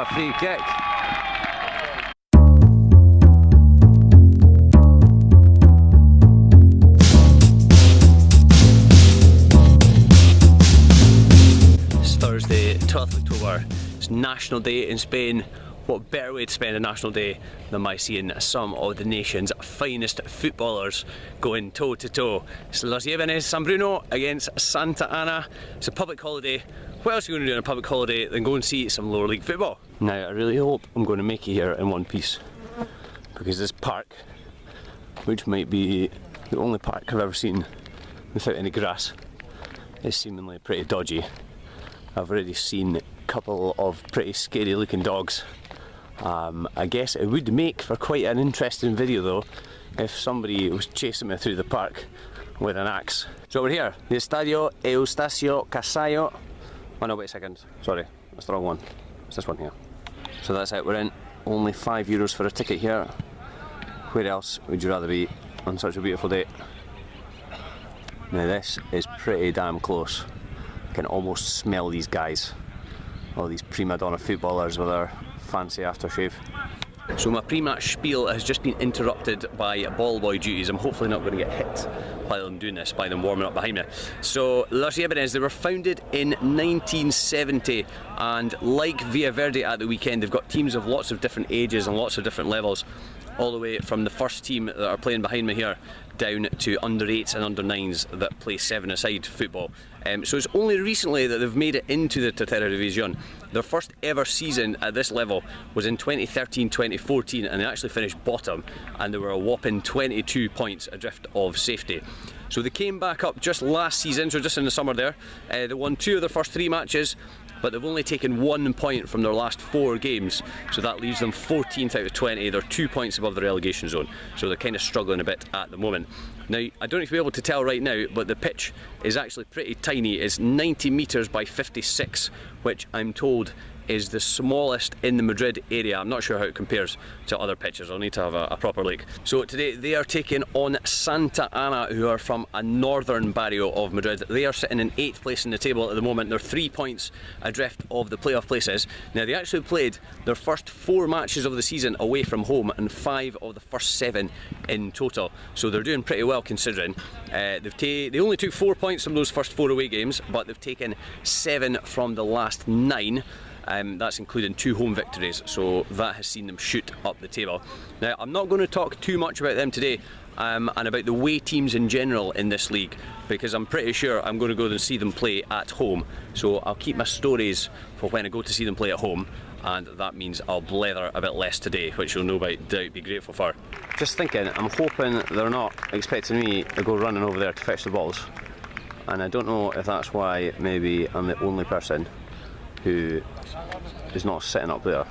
a free kick. It's Thursday, 12th of October. It's National Day in Spain. What better way to spend a national day than by seeing some of the nation's finest footballers going toe to toe. It's Los Yébenes San Bruno against Santa Ana. It's a public holiday. What else are you going to do on a public holiday than go and see some lower league football? Now I really hope I'm going to make it here in one piece, because this park, which might be the only park I've ever seen without any grass, is seemingly pretty dodgy. I've already seen a couple of pretty scary looking dogs. I guess it would make for quite an interesting video though if somebody was chasing me through the park with an axe. So we're here, the Estadio Eustacio Casallo. Oh no, wait a second, sorry, that's the wrong one. It's this one here. So that's it, we're in. Only €5 for a ticket here. Where else would you rather be on such a beautiful day? Now this is pretty damn close. I can almost smell these guys. All these prima donna footballers with their fancy aftershave. So my pre-match spiel has just been interrupted by ball boy duties. I'm hopefully not going to get hit while I'm doing this, by them warming up behind me. So Los Yébenes, they were founded in 1970, and like Villaverde at the weekend, they've got teams of lots of different ages and lots of different levels, all the way from the first team that are playing behind me here down to under 8s and under 9s that play 7-a-side football. So it's only recently that they've made it into the Tercera División. Their first ever season at this level was in 2013-2014, and they actually finished bottom, and they were a whopping 22 points adrift of safety. So they came back up just last season, so just in the summer there. They won 2 of their first 3 matches, but they've only taken 1 point from their last 4 games, so that leaves them 14th out of 20. They're 2 points above the relegation zone, so they're kind of struggling a bit at the moment. Now, I don't know if you'll be able to tell right now, but the pitch is actually pretty tiny. It's 90 metres by 56, which I'm told is the smallest in the Madrid area. I'm not sure how it compares to other pitches. I'll need to have a proper look. So today they are taking on Santa Ana, who are from a northern barrio of Madrid. They are sitting in 8th place in the table at the moment. They're 3 points adrift of the playoff places. Now, they actually played their first 4 matches of the season away from home, and 5 of the first 7 in total. So they're doing pretty well considering. They only took 4 points from those first 4 away games, but they've taken 7 from the last 9. That's including 2 home victories, so that has seen them shoot up the table. Now, I'm not going to talk too much about them today and about the way teams in general in this league, because I'm pretty sure I'm going to go and see them play at home. So I'll keep my stories for when I go to see them play at home, and that means I'll blether a bit less today, which you'll no doubt be grateful for. Just thinking, I'm hoping they're not expecting me to go running over there to fetch the balls, and I don't know if that's why maybe I'm the only person who is not sitting up there.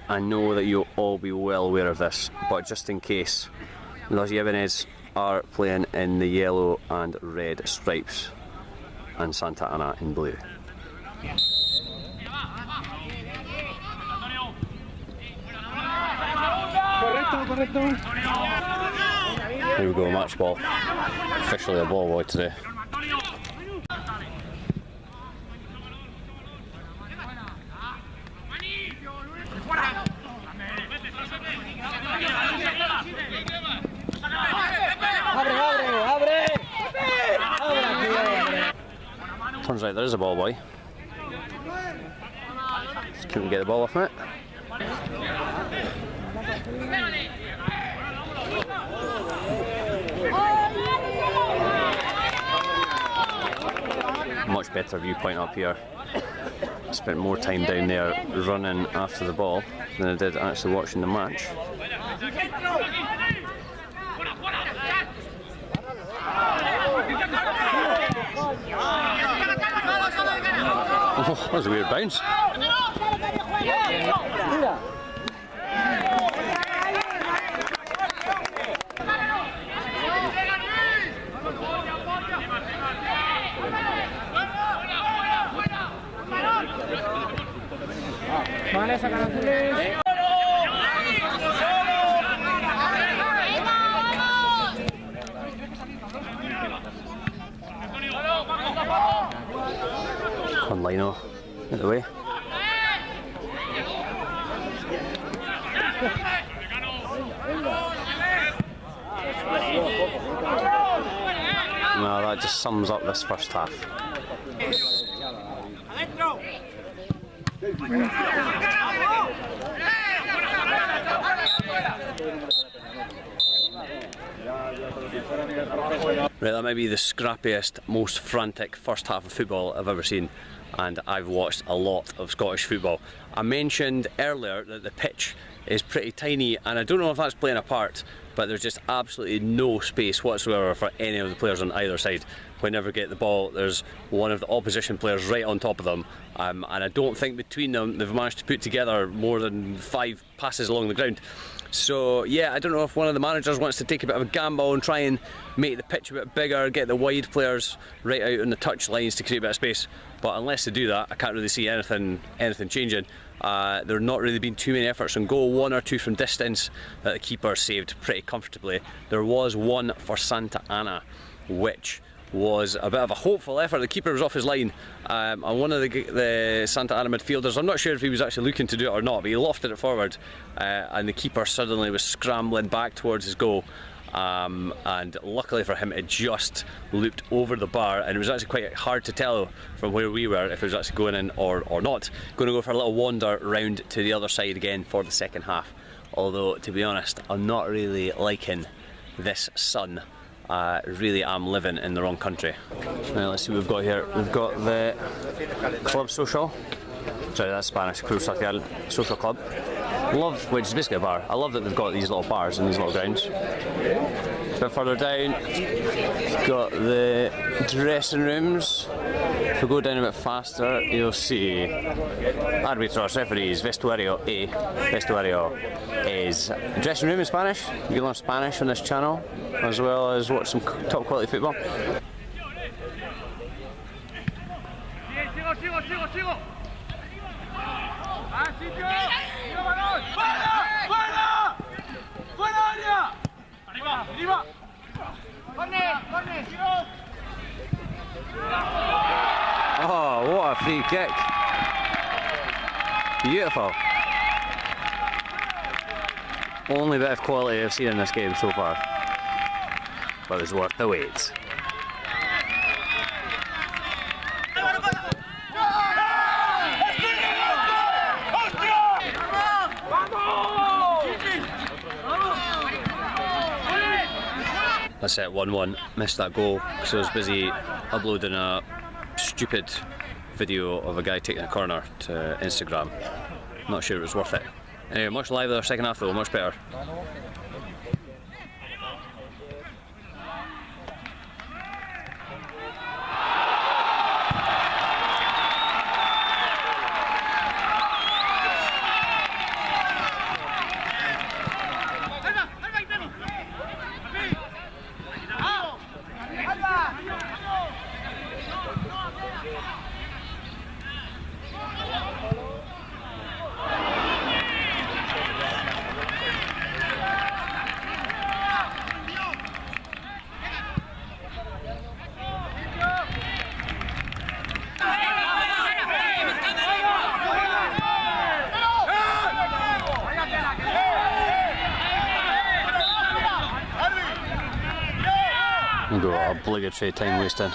I know that you'll all be well aware of this, but just in case, Los Yébenes are playing in the yellow and red stripes, and Santa Ana in blue. Here we go, match ball. Officially a ball boy today. Turns out there is a ball boy. Just couldn't get the ball off it. Much better viewpoint up here. Spent more time down there running after the ball than I did actually watching the match. Oh, that was a weird bounce. Vale, sacan azules. Lino, out the way. No, that just sums up this first half. Right, that might be the scrappiest, most frantic first half of football I've ever seen, and I've watched a lot of Scottish football. I mentioned earlier that the pitch is pretty tiny, and I don't know if that's playing a part, but there's just absolutely no space whatsoever for any of the players on either side. Whenever they get the ball, there's one of the opposition players right on top of them, and I don't think between them they've managed to put together more than 5 passes along the ground. So yeah, I don't know if one of the managers wants to take a bit of a gamble and try and make the pitch a bit bigger, get the wide players right out on the touch lines to create a bit of space, but unless they do that, I can't really see anything changing. There have not really been too many efforts on goal, 1 or 2 from distance that the keeper saved pretty comfortably. There was one for Santa Ana, which was a bit of a hopeful effort. The keeper was off his line, and one of the Santa Ana midfielders, I'm not sure if he was actually looking to do it or not, but he lofted it forward, and the keeper suddenly was scrambling back towards his goal, and luckily for him it just looped over the bar, and it was actually quite hard to tell from where we were if it was actually going in or not. Going to go for a little wander round to the other side again for the second half, although to be honest I'm not really liking this sun. Really am living in the wrong country. Now let's see what we've got here. We've got the Club Social. Sorry, that's Spanish. Club Social, Social Club. Love, which is basically a bar. I love that they've got these little bars in these little grounds. A bit further down, got the dressing rooms. If we go down a bit faster, you'll see árbitros, referees, vestuario E. Vestuario is dressing room in Spanish. You can learn Spanish on this channel, as well as watch some top quality football. Oh, what a free kick. Beautiful. Only bit of quality I've seen in this game so far, but it's worth the wait. That's it, 1-1. Missed that goal because I was busy uploading a stupid video of a guy taking a corner to Instagram. Not sure it was worth it. Anyway, much livelier second half though, much better. We'll go obligatory time wasting.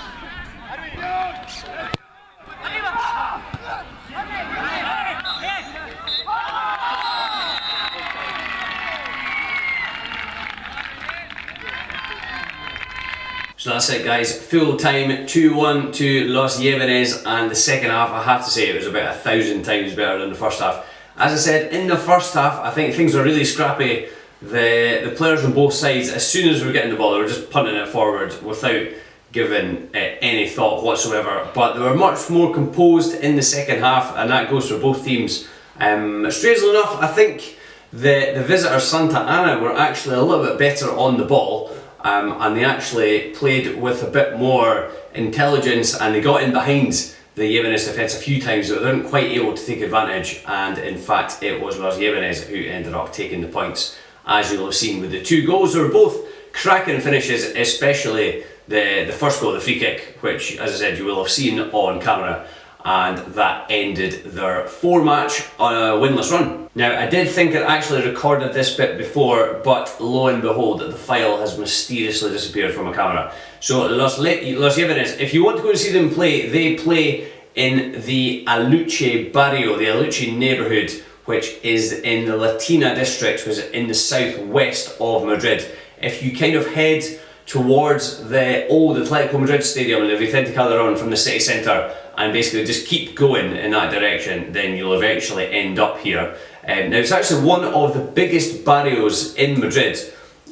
So that's it guys, full time 2-1 to Los Yébenes, and the second half I have to say it was about 1,000 times better than the first half. As I said, in the first half I think things were really scrappy. The players on both sides, as soon as we were getting the ball, they were just punting it forward without giving any thought whatsoever. But they were much more composed in the second half, and that goes for both teams. Strangely enough, I think the visitors Santa Ana were actually a little bit better on the ball, and they actually played with a bit more intelligence, and they got in behind the Yébenes defence a few times, but they weren't quite able to take advantage, and in fact it was Los Yébenes who ended up taking the points. As you'll have seen with the 2 goals, they were both cracking finishes, especially the first goal, the free kick, which as I said you will have seen on camera. and that ended their 4-match on a winless run. Now, I did think I actually recorded this bit before, but lo and behold, the file has mysteriously disappeared from my camera. So Los Yébenes, if you want to go and see them play, they play in the Aluche barrio, the Aluche neighbourhood, which is in the Latina district, which is in the southwest of Madrid. If you kind of head towards the old Atletico Madrid stadium in the Vicente Calderón from the city centre and basically just keep going in that direction, then you'll eventually end up here. Now, it's actually one of the biggest barrios in Madrid,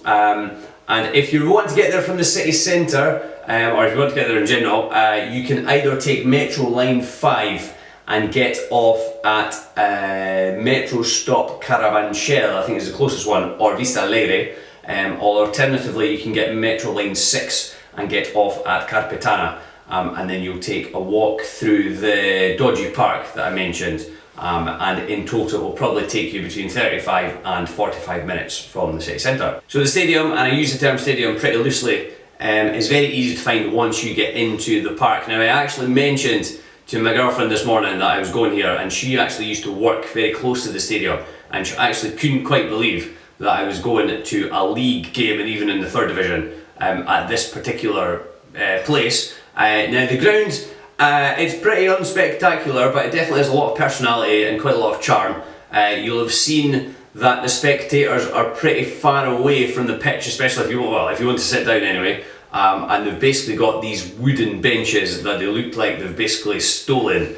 and if you want to get there from the city centre, or if you want to get there in general, you can either take Metro Line 5 and get off at Metro Stop Carabanchel, I think is the closest one, or Vista Alegre, or alternatively you can get Metro Line 6 and get off at Carpetana, and then you'll take a walk through the dodgy park that I mentioned, and in total it will probably take you between 35 and 45 minutes from the city centre. So the stadium, and I use the term stadium pretty loosely, is very easy to find once you get into the park. Now, I actually mentioned to my girlfriend this morning that I was going here, and she actually used to work very close to the stadium, and she actually couldn't quite believe that I was going to a league game, and even in the 3rd division, at this particular place. Now, the ground, it's pretty unspectacular, but it definitely has a lot of personality and quite a lot of charm. You'll have seen that the spectators are pretty far away from the pitch, especially if you want to sit down anyway. And they've basically got these wooden benches that they look like they've basically stolen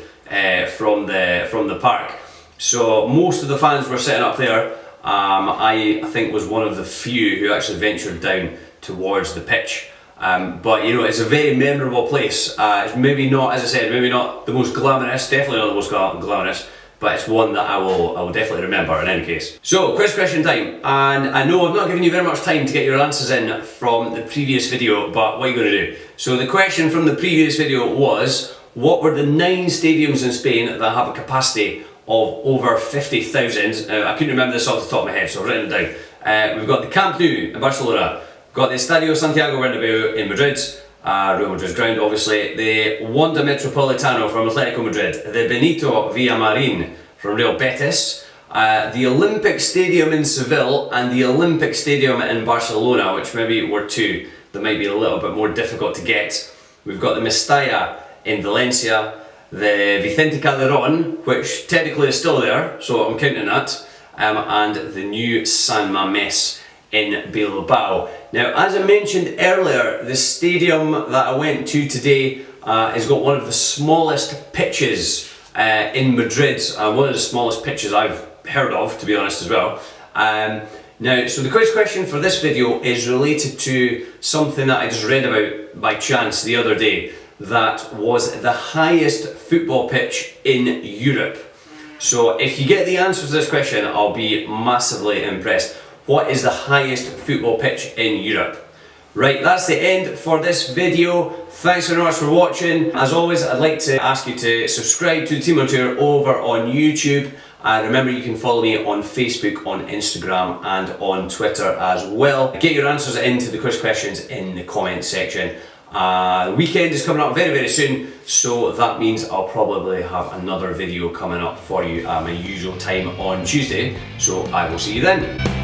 from the park. So most of the fans were sitting up there. I think was one of the few who actually ventured down towards the pitch. But you know, it's a very memorable place. It's maybe not, as I said, maybe not the most glamorous, definitely not the most glamorous, but it's one that I will definitely remember in any case. So, quiz question time, and I know I've not given you very much time to get your answers in from the previous video, but what are you going to do? So the question from the previous video was, what were the 9 stadiums in Spain that have a capacity of over 50,000? I couldn't remember this off the top of my head, so I've written it down. We've got the Camp Nou in Barcelona, we've got the Estadio Santiago Bernabéu in Madrid, Real Madrid's ground obviously, the Wanda Metropolitano from Atletico Madrid, the Benito Villamarín from Real Betis, the Olympic Stadium in Seville, and the Olympic Stadium in Barcelona, which maybe were 2 that might be a little bit more difficult to get. We've got the Mestalla in Valencia, the Vicente Calderón, which technically is still there, so I'm counting that, and the new San Mamés in Bilbao. Now, as I mentioned earlier, the stadium that I went to today has got one of the smallest pitches in Madrid, one of the smallest pitches I've heard of, to be honest, as well. Now, so the quiz question for this video is related to something that I just read about by chance the other day, that was the highest football pitch in Europe. So if you get the answer to this question, I'll be massively impressed. What is the highest football pitch in Europe? Right, that's the end for this video. Thanks very much for watching. As always, I'd like to ask you to subscribe to Team on Tour over on YouTube. And remember, you can follow me on Facebook, on Instagram, and on Twitter as well. Get your answers into the quiz questions in the comment section. The weekend is coming up very, very soon, so that means I'll probably have another video coming up for you at my usual time on Tuesday. So I will see you then.